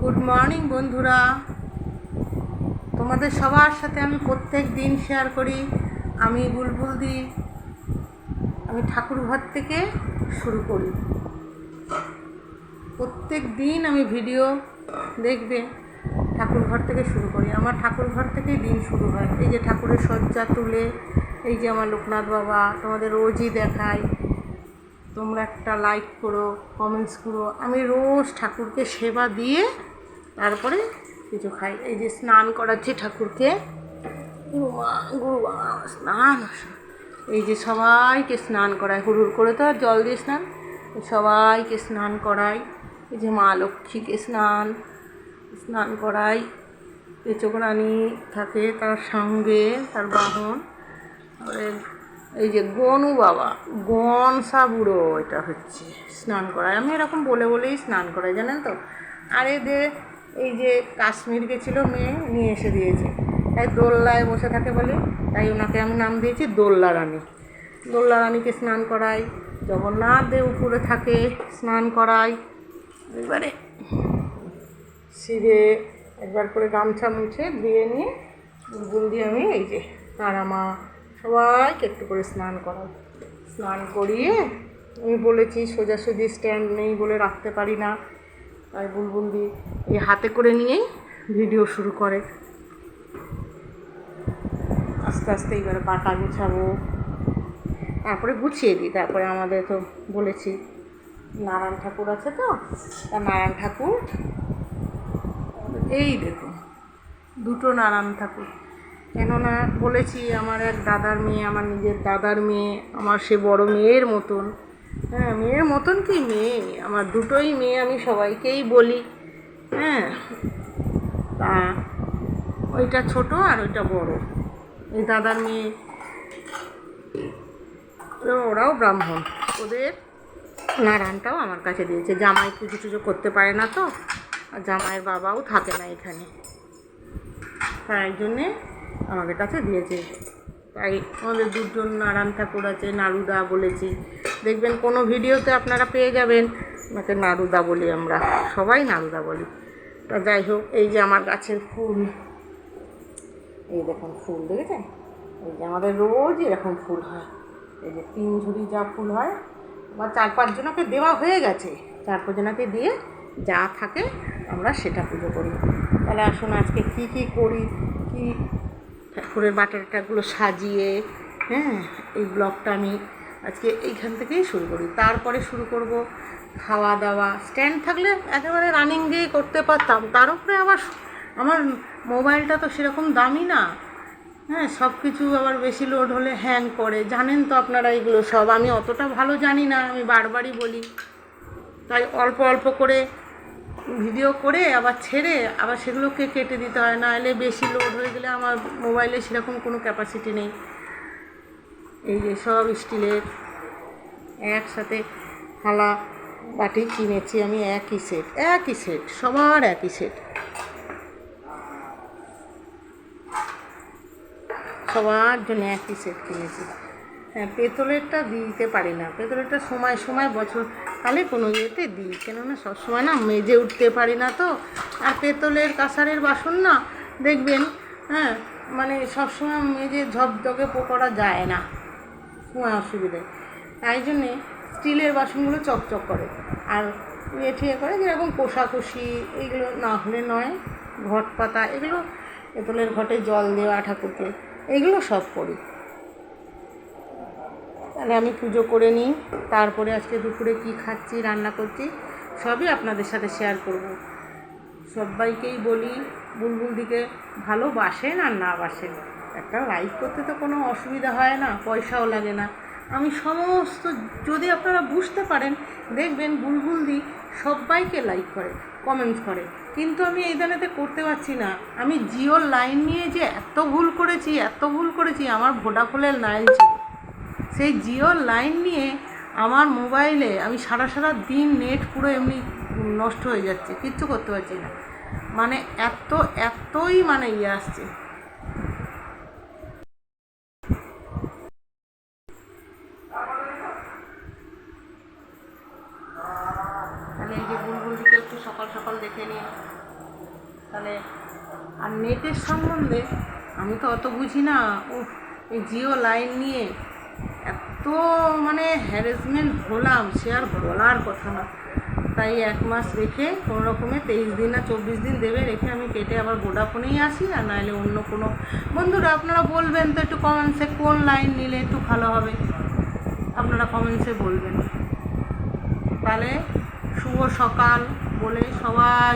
Good morning বন্ধুরা, তোমাদের সবার সাথে আমি প্রত্যেক দিন শেয়ার করি। আমি বুলবুল দি, আমি ঠাকুর ঘর থেকে শুরু করি। প্রত্যেক দিন আমি ভিডিও দেখবে, ঠাকুর ঘর থেকে শুরু করি। আমার ঠাকুর ঘর থেকেই দিন শুরু হয়। এই যে ঠাকুরের সজ্জা তুলে, এই যে আমার লোকনাথ বাবা, তোমাদের রোজই দেখাই। তোমরা একটা লাইক করো, কমেন্টস করো। আমি রোজ ঠাকুরকে সেবা দিয়ে তারপরে কিছু খাই। এই যে স্নান করাচ্ছি ঠাকুরকে, স্নান, এই যে সবাইকে স্নান করায়, হুড়ুড় করে তো আর জল দিয়ে স্নান, সবাইকে স্নান করাই। এই যে মা লক্ষ্মীকে স্নান করাই। পেচকরানি থাকে তার সঙ্গে, তার বাহন। এই যে গনু বাবা, গনসা বুড়ো, এটা হচ্ছে স্নান করায়। আমি এরকম বলে বলেই স্নান করাই, জানেন তো। আর এই যে কাশ্মীর গেছিলো মেয়ে, নিয়ে এসে দিয়েছে, তাই দোল্লায় বসে থাকে বলে তাই ওনাকে আমি নাম দিয়েছি দোল্লা রানী। দোল্লা রানীকে স্নান করাই। জগন্নাথ দেব উপরে থাকে, স্নান করাই। এবারে শিবে একবার করে গামছা মুছে ধুয়ে নিয়ে বুলবুল দিয়ে আমি এই যে তারা মা সবাইকে একটু করে স্নান করাই। স্নান করিয়ে আমি বলেছি সোজাসুজি স্ট্যান্ড নেই বলে রাখতে পারি না, তাই বুলবুল দিয়ে এই হাতে করে নিয়েই ভিডিও শুরু করে। আস্তে আস্তে এবারে পাটা গুছাবো, তারপরে গুছিয়ে দিই। তারপরে আমাদের তো বলেছি নারায়ণ ঠাকুর আছে, তো তা নারায়ণ ঠাকুর, এই দেখুন দুটো নারায়ণ ঠাকুর। কেননা বলেছি আমার এক দাদার মেয়ে, আমার নিজের দাদার মেয়ে, আমার সে বড় মেয়ের মতন। হ্যাঁ, মেয়ের মতন কি মেয়ে, আমার দুটোই মেয়ে, আমি সবাইকেই বলি। হ্যাঁ, তা ওইটা ছোট আর ওইটা বড়, এই দাদার মেয়ে। ওরাও ব্রাহ্মণ, ওদের নারায়ণটাও আমার কাছে দিয়েছে। জামাই পুজো টুজো করতে পারে না তো, আর জামাইয়ের বাবাও থাকে না এখানে, তাই জন্যে আমাদের কাছে দিয়েছে। তাই আমাদের দুজন নারায়ণ ঠাকুর আছে, নারুদা বলেছি। দেখবেন কোনো ভিডিওতে আপনারা পেয়ে যাবেন ওনাকে নারুদা বলি, আমরা সবাই নারুদা বলি। তা যাই হোক, এই যে আমার গাছের ফুল, এই দেখুন ফুল দেখেছেন, এই যে আমাদের রোজ এরকম ফুল হয়। এই যে 3 ঝুড়ি যা ফুল হয়, আমার 4-5 জনকে দেওয়া হয়ে গেছে। 4-5 জনকে দিয়ে যা থাকে আমরা সেটা পুজো করি। তাহলে আসুন আজকে কী করি, কি ঠাকুরের বাটাটাগুলো সাজিয়ে, হ্যাঁ, এই ব্লগটা আমি আজকে এইখান থেকেই শুরু করি। তারপরে শুরু করব খাওয়া দাওয়া। স্ট্যান্ড থাকলে একেবারে রানিং দিয়ে করতে পারতাম, তার উপরে আবার আমার মোবাইলটা তো সেরকম দামি না। হ্যাঁ, সব কিছু আবার বেশি লোড হলে হ্যাং করে, জানেন তো আপনারা এগুলো সব। আমি অতটা ভালো জানি না, আমি বারবারই বলি। তাই অল্প অল্প করে ভিডিও করে আবার ছেড়ে আবার সেগুলোকে কেটে দিতে হয়, না এলে বেশি লোড হয়ে গেলে আমার মোবাইলে সেরকম কোনো ক্যাপাসিটি নেই। এই যে সব স্টিলের একসাথে থালা বাটি কিনেছি আমি, একই সেট, সবার একই সেট, সবার জন্য একই সেট কিনেছি। হ্যাঁ, পেতলেরটা দিতে পারি না, পেতলেরটা সময় বছর কালে কোনো ইয়েতে দিই, কেননা সবসময় না মেজে উঠতে পারি না তো। আর পেতলের কাঁসারের বাসন না দেখবেন, হ্যাঁ, মানে সবসময় মেজে ঝকঝকে করা যায় না, সময় অসুবিধে। তাই জন্যে স্টিলের বাসনগুলো চকচক করে, আর ঠিয়ে করে যেরকম কোষাকুষি এইগুলো না হলে নয়, ঘট পাতা এগুলো, পেতলের ঘটে জল দেওয়া ঠাকুরকে, এইগুলো সব করি। তাহলে আমি পুজো করে নিই, তারপরে আজকে দুপুরে কি খাচ্ছি, রান্না করছি, সবই আপনাদের সাথে শেয়ার করব। সবাইকেই বলি বুলবুল দিকে ভালোবাসেন আর না বাসেন, একটা লাইক করতে তো কোনো অসুবিধা হয় না, পয়সাও লাগে না। আমি সমস্ত, যদি আপনারা বুঝতে পারেন, দেখবেন বুলবুল দি সবাইকে লাইক করে, কমেন্টস করে। কিন্তু আমি এই দানেতে করতে পারছি না। আমি জিওর লাইন নিয়ে যে এত ভুল করেছি, আমার ভোডাফোনের লাইন ছিল, সেই জিওর লাইন নিয়ে আমার মোবাইলে আমি সারা দিন নেট পুরো এমনি নষ্ট হয়ে যাচ্ছে, কিচ্ছু করতে পারছি না। মানে এতই মানে আসছে। তাহলে এই যে বুলবুলদিকে একটু সকাল সকাল দেখে নিই, তাহলে আর নেটের সম্বন্ধে আমি তো অত বুঝি না। ও এই জিও লাইন নিয়ে এত মানে হ্যারাসমেন্ট হলাম, সে আর বলার কথা না। তাই 1 মাস রেখে কোনো রকমে 23 দিন না 24 দিন দেবে, রেখে আমি কেটে আবার ভোডাফোনেই আসি। আর নাহলে অন্য কোনো বন্ধুরা আপনারা বলবেন তো একটু কমেন্টসে কোন লাইন নিলে একটু ভালো হবে, আপনারা কমেন্টসে বলবেন। তাহলে শুভ সকাল বলে সবাই